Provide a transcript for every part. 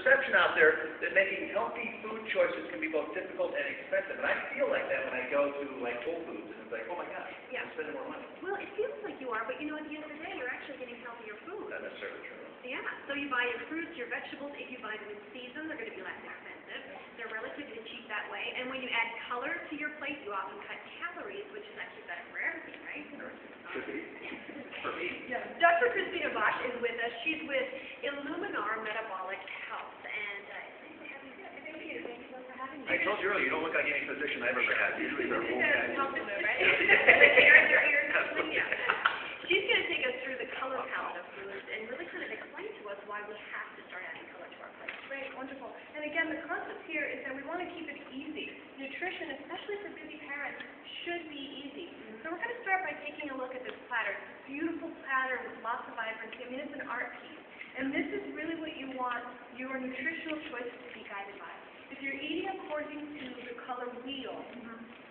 perception out there that making healthy food choices can be both difficult and expensive. And I feel like that when I go to like Whole Foods, and it's like, oh my gosh, I'm spending more money. Well, it feels like you are, but you know, at the end of the day, you're actually getting healthier food. Not necessarily true. Yeah, so you buy your fruits, your vegetables. If you buy them in season, they're going to be less expensive. They're relatively cheap that way. And when you add color to your plate, you often cut calories, which is actually better for everything, right? Should be. For me. Yeah. Dr. Christina Bosch is with us. She's with Iluminar Metabolic Health. And thank you for having me. I told you earlier, you don't look like any physician I've ever had. Usually they're old guys. Compliment, right? Ears, yeah. She's going to take us through the color palette of foods and really kind of explain to us why we have to start adding color to our plate. Great, wonderful. And again, the concept here is that we want to keep it easy. Nutrition, especially for busy parents, should be easy. So we're going to start by taking a look at this platter. It's a beautiful platter with lots of vibrancy. I mean, it's an art piece. And this is really what you want your nutritional choices to be guided by. If you're eating according to the color wheel,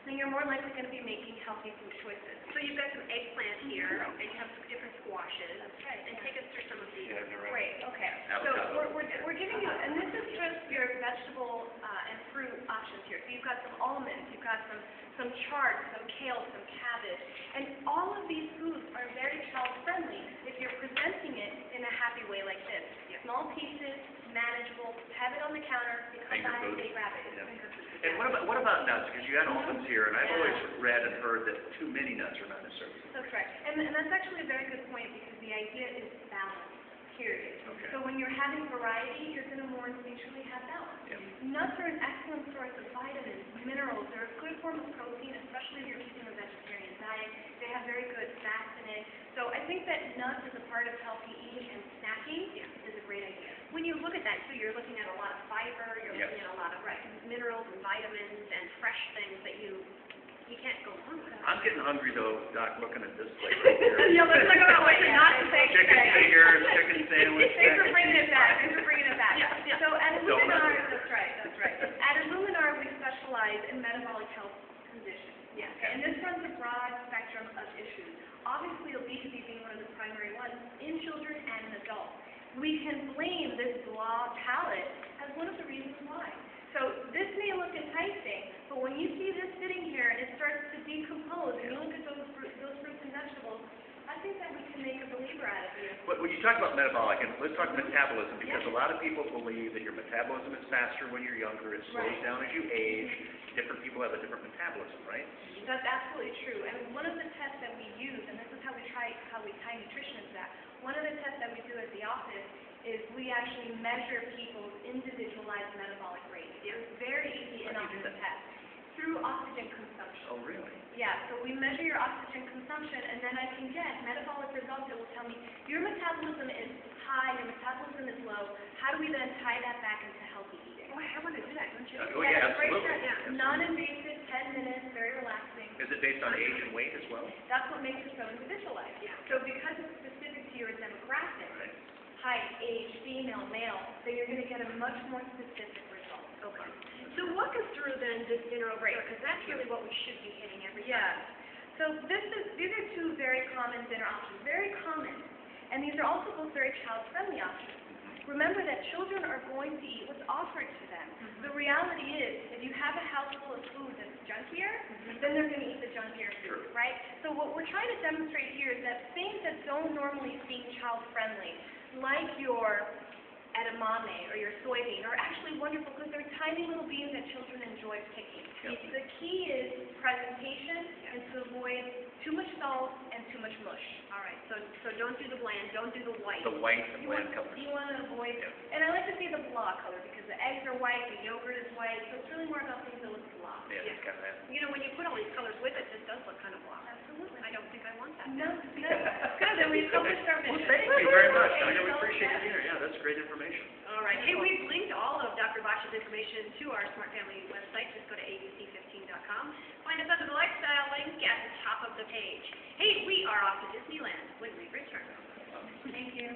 then you're more likely going to be making healthy food choices. So you've got some eggplant here, and you have some different squashes. That's right. And take us through some of these. Great, okay. Avocado. So we're giving you, and this is just your vegetable and fruit options here. So you've got some almonds, you've got some chard, some kale, some cabbage. And all of these foods are very child-friendly if you're presenting it in a happy way like this. Small pieces, manageable, have it on the counter, you come Finger by and food. they grab it. Yeah. And what about nuts? Because you got almonds here, and I've always read and heard that too many nuts are not necessarily good. That's right. And that's actually a very good point because the idea is balance, period. Okay. So when you're having variety, you're going to more instinctually have balance. Yep. Nuts are an excellent source of vitamins, minerals. They're a good form of protein, especially if you're eating a vegetarian diet. They have very good fats in it. So I think that nuts as a part of healthy eating and snacking is a great idea. When you look at that, too, you're looking at a lot of fiber, you're looking at a lot of minerals and vitamins and fresh things that you can't go wrong with. I'm getting hungry, though, Doc, looking at this plate right here. Yeah, let's talk about what you're not to say. Chicken fingers, chicken sandwich. Thanks for bringing it back. Yeah. So at Iluminar, that's right. At Iluminar, we specialize in metabolic health conditions. Yeah. And this runs a broad spectrum of issues. Obviously, obesity being one of the primary ones in children and in adults. We can blame this blah palette as one of the reasons why. So this may look enticing, but when you see this sitting here and it starts to decompose, and you look at those fruits and vegetables, I think that we can make a believer out of you. But when you talk about metabolic, and let's talk metabolism, because a lot of people believe that your metabolism is faster when you're younger, it slows down as you age. Different people have a different metabolism, right? That's absolutely true. And one of the tests that we use, and this is how we tie nutrition into that, one of the tests that we do at the office is we actually measure people's individualized metabolic rate. It's very easy and often to test through oxygen consumption. Oh, really? Yeah, so we measure your oxygen consumption, and then I can get metabolic results that will tell me your metabolism is high, your metabolism is low. How do we then tie that back into healthy eating? Oh, I want to do that, don't you? Oh, yeah, absolutely. Yeah. Non-invasive, 10 minutes, very relaxing. Is it based on age and weight as well? That's what makes it so individualized. Yeah. So because it's specific to your demographic, height, age, female, male, then you're going to get a much more specific result. Okay. So walk us through then this dinner over eight, because that's really what we should be hitting every time. Yeah. So these are two very common dinner options, very common, and these are also both very child-friendly options. Remember that children are going to eat what's offered to them. The reality is, if you have a house full of food that's junkier, then they're going to eat the junkier food, right? So what we're trying to demonstrate here is that things that don't normally seem child-friendly, like your edamame or your soybean, are actually wonderful because they're tiny little beans that children enjoy picking. Yep. The key is presentation and to avoid too much salt and too much mush. All right, so don't do the bland, don't do the white. The white and bland colors. You want to avoid, and I like to say the blah color because the eggs are white, the yogurt is white, so it's really more about things that look blah. Yeah, it's kind of that. You know, when you put all these colors with it, this does look kind of blah. Absolutely. I don't think I want that. No. Good, then we accomplished our mission. Well, thank you very much. I know we appreciate your dinner. Yeah, that's great information. All right. Hey, we've linked all of Dr. Bosch's information to our Smart Family website. Just go to abc15.com. Find us under the lifestyle link at the top of the page. Hey, we are off to Disneyland when we return. Thank you.